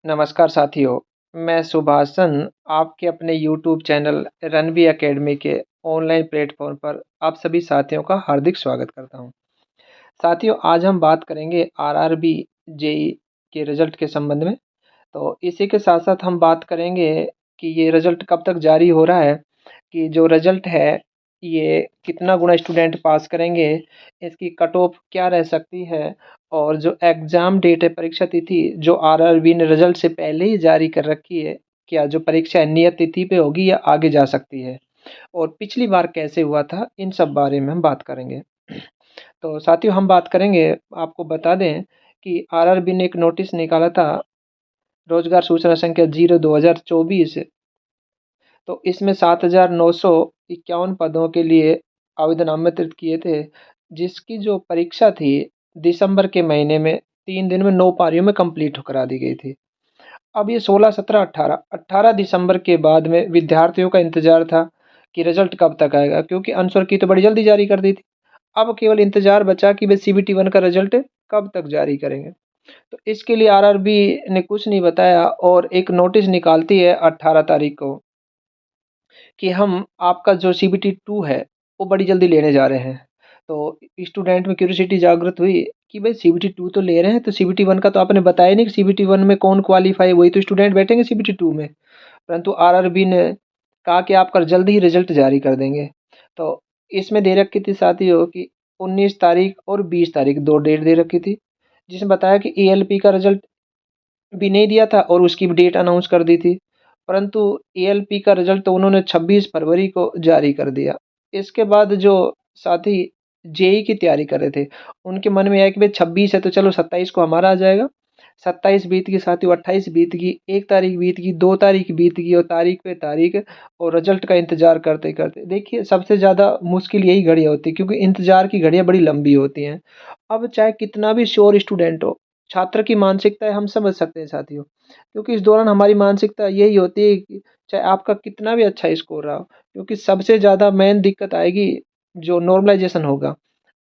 नमस्कार साथियों, मैं सुभाषचंद आपके अपने यूट्यूब चैनल रणबी एकेडमी के ऑनलाइन प्लेटफॉर्म पर आप सभी साथियों का हार्दिक स्वागत करता हूं। साथियों, आज हम बात करेंगे आरआरबी जेई के रिजल्ट के संबंध में। तो इसी के साथ-साथ हम बात करेंगे कि ये रिजल्ट कब तक जारी हो रहा है, कि जो रिजल्ट है, ये कितना गुना स्टूडेंट पास करेंगे, इसकी कट ऑफ क्या रह सकती है और जो एग्ज़ाम डेट है, परीक्षा तिथि जो आरआरबी ने रिजल्ट से पहले ही जारी कर रखी है, क्या जो परीक्षा है नियत तिथि पे होगी या आगे जा सकती है? और पिछली बार कैसे हुआ था, इन सब बारे में हम बात करेंगे। तो साथियों, हम बात करेंगे, आपको बता दें कि आरआरबी ने एक नोटिस निकाला था, रोजगार सूचना संख्या 0/2024। तो इसमें 7,951 पदों के लिए आवेदन आमंत्रित किए थे, जिसकी जो परीक्षा थी दिसंबर के महीने में 3 दिन में 9 पारियों में कंप्लीट करा दी गई थी। अब ये 16, 17, 18 दिसंबर के बाद में विद्यार्थियों का इंतजार था कि रिजल्ट कब तक आएगा, क्योंकि आंसर की तो बड़ी जल्दी जारी कर दी थी। अब केवल इंतजार बचा कि वे सीबीटी 1 का रिजल्ट कब तक जारी करेंगे। तो इसके लिए आरआरबी ने कुछ नहीं बताया और एक नोटिस निकालती है 18 तारीख को कि हम आपका जो सीबीटी 2 है, वो बड़ी जल्दी लेने जा रहे हैं। तो स्टूडेंट में क्यूरियोसिटी जागृत हुई कि भाई सीबीटी 2 तो ले रहे हैं, तो सीबीटी 1 का तो आपने बताया नहीं कि सीबीटी 1 में कौन क्वालीफाई, वही तो स्टूडेंट बैठेंगे सीबीटी 2 में। परंतु आरआरबी ने कहा कि आपका जल्द ही रिजल्ट जारी कर देंगे। तो इसमें दे रखी थी साथियों कि 19 तारीख और 20 तारीख 2 डेट दे रखी थी, जिसमें बताया कि एएलपी का रिजल्ट भी नहीं दिया था और उसकी भी डेट अनाउंस कर दी थी। परंतु एएलपी का रिजल्ट तो उन्होंने 26 फरवरी को जारी कर दिया। इसके बाद जो साथी जेईई की तैयारी कर रहे थे, उनके मन में आया कि भाई 26 है तो चलो 27 को हमारा आ जाएगा। 27 बीत गई साथियों, 28 बीत गई, 1 तारीख बीत गई, 2 तारीख बीत गई और तारीख पे तारीख, और रिजल्ट का इंतज़ार करते-करते देखिए सबसे ज़्यादा मुश्किल यही घड़ियाँ होती है, क्योंकि इंतज़ार की घड़ियाँ बड़ी लंबी होती हैं। अब चाहे कितना भी श्योर स्टूडेंट हो, छात्र की मानसिकता हम समझ सकते हैं साथियों, क्योंकि इस दौरान हमारी मानसिकता यही होती है कि चाहे आपका कितना भी अच्छा स्कोर रहा हो, क्योंकि सबसे ज़्यादा मेन दिक्कत आएगी जो नॉर्मलाइजेशन होगा।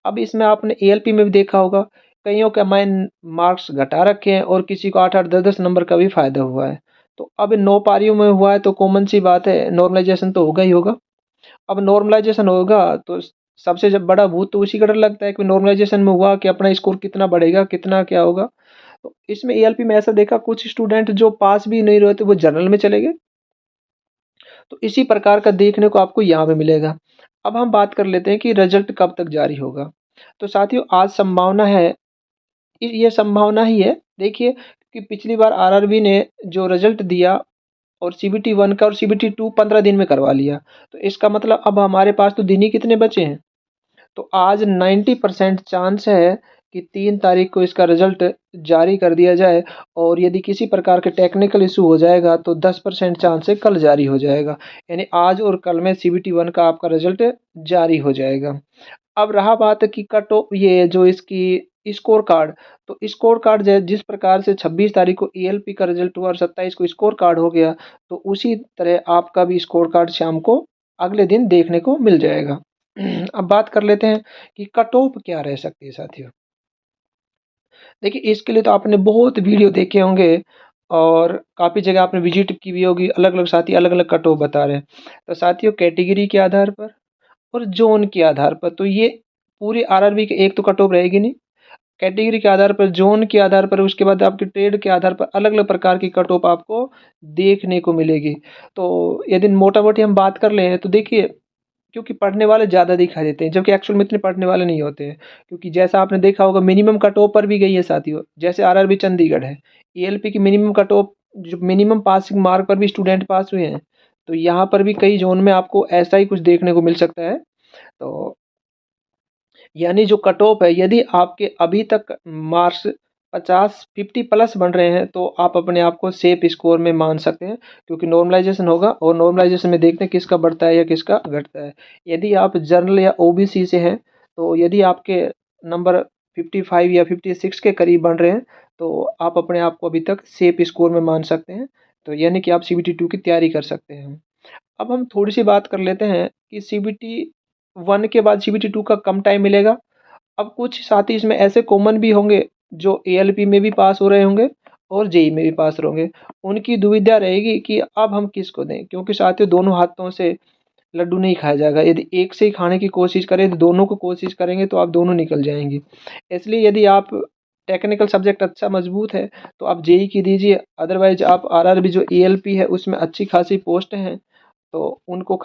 अब इसमें आपने एएलपी में भी देखा होगा, कइयों के माइन मार्क्स घटा रखे हैं और किसी को 8-8, 10-10 नंबर का भी फ़ायदा हुआ है। तो अब 9 पारियों में हुआ है तो कॉमन सी बात है, नॉर्मलाइजेशन तो होगा ही होगा। अब नॉर्मलाइजेशन होगा तो सबसे जब बड़ा भूत तो उसी का डर लगता है कि नॉर्मलाइजेशन में हुआ कि अपना स्कोर कितना बढ़ेगा, कितना क्या होगा। तो इसमें एएलपी में ऐसा देखा, कुछ स्टूडेंट जो पास भी नहीं हुए थे वो जनरल में चले गए। तो इसी प्रकार का देखने को आपको यहाँ पे मिलेगा। अब हम बात कर लेते हैं कि रिजल्ट कब तक जारी होगा। तो साथियों, आज संभावना है, ये संभावना ही है देखिए, कि पिछली बार आरआरबी ने जो रिजल्ट दिया और सीबीटी 1 का और सीबीटी 2 15 दिन में करवा लिया। तो इसका मतलब अब हमारे पास तो दिन ही कितने बचे हैं। तो आज 90% चांस है कि 3 तारीख को इसका रिजल्ट जारी कर दिया जाए, और यदि किसी प्रकार के टेक्निकल इशू हो जाएगा तो 10% चांस है कल जारी हो जाएगा। यानी आज और कल में सीबीटी 1 का आपका रिजल्ट जारी हो जाएगा। अब रहा बात कि कट ऑफ, ये जो इसकी स्कोर कार्ड, तो स्कोर कार्ड जिस प्रकार से 26 तारीख को एएलपी का रिजल्ट हुआ और 27 को स्कोर कार्ड हो गया, तो उसी तरह आपका भी स्कोर कार्ड शाम को अगले दिन देखने को मिल जाएगा। अब बात कर लेते हैं कि कट ऑफ क्या रह सकती है साथियों। देखिए, इसके लिए तो आपने बहुत वीडियो देखे होंगे और काफ़ी जगह आपने विजिट की भी होगी, अलग-अलग साथी अलग-अलग कट ऑफ बता रहे हैं। तो साथियों, कैटेगरी के आधार पर और ज़ोन के आधार पर तो ये पूरी आरआरबी की एक तो कट ऑफ रहेगी नहीं। कैटेगरी के आधार पर, ज़ोन के आधार पर, उसके बाद आपके ट्रेड के आधार पर अलग-अलग प्रकार की कट ऑफ आपको देखने को मिलेगी। तो यदि मोटा-मोटी हम बात कर लें तो देखिए, क्योंकि पढ़ने वाले ज़्यादा दिखाई देते हैं, जबकि एक्चुअल में इतने पढ़ने वाले नहीं होते हैं। क्योंकि जैसा आपने देखा होगा, मिनिमम कट ऑफ पर भी गई है साथियों, जैसे आरआरबी चंडीगढ़ है, एएलपी की मिनिमम कट ऑफ, जो मिनिमम पासिंग मार्क पर भी स्टूडेंट पास हुए हैं। तो यहाँ पर भी कई ज़ोन में आपको ऐसा ही कुछ देखने को मिल सकता है। तो यानी जो कट ऑफ है, यदि आपके अभी तक मार्क्स 50 प्लस बन रहे हैं तो आप अपने आप को सेफ स्कोर में मान सकते हैं, क्योंकि नॉर्मलाइजेशन होगा और नॉर्मलाइजेशन में देखते हैं किसका बढ़ता है या किसका घटता है। यदि आप जनरल या ओबीसी से हैं, तो यदि आपके नंबर 55 या 56 के करीब बन रहे हैं, तो आप अपने आप को अभी तक सेफ स्कोर में मान सकते हैं। तो यानी कि आप सीबीटी 2 की तैयारी कर सकते हैं। अब हम थोड़ी-सी बात कर लेते हैं कि सीबीटी 1 के बाद सीबीटी 2 का कम टाइम मिलेगा। अब कुछ साथी इसमें ऐसे कॉमन भी होंगे जो एएलपी में भी पास हो रहे होंगे और जेईई में भी पास रहोगे। उनकी दुविधा रहेगी कि अब हम किसको दें, क्योंकि साथियों दोनों हाथों से लड्डू नहीं खाया जाएगा। यदि एक से ही खाने की कोशिश करें तो दोनों को कोशिश करेंगे तो आप दोनों निकल जाएंगी। इसलिए यदि आप टेक्निकल सब्जेक्ट अच्छा मजबूत है तो आप जेईई की दीजिए, अदरवाइज आप आरआरबी जो ईएलपी है उसमें अच्छी खासी पोस्ट हैं तो उनको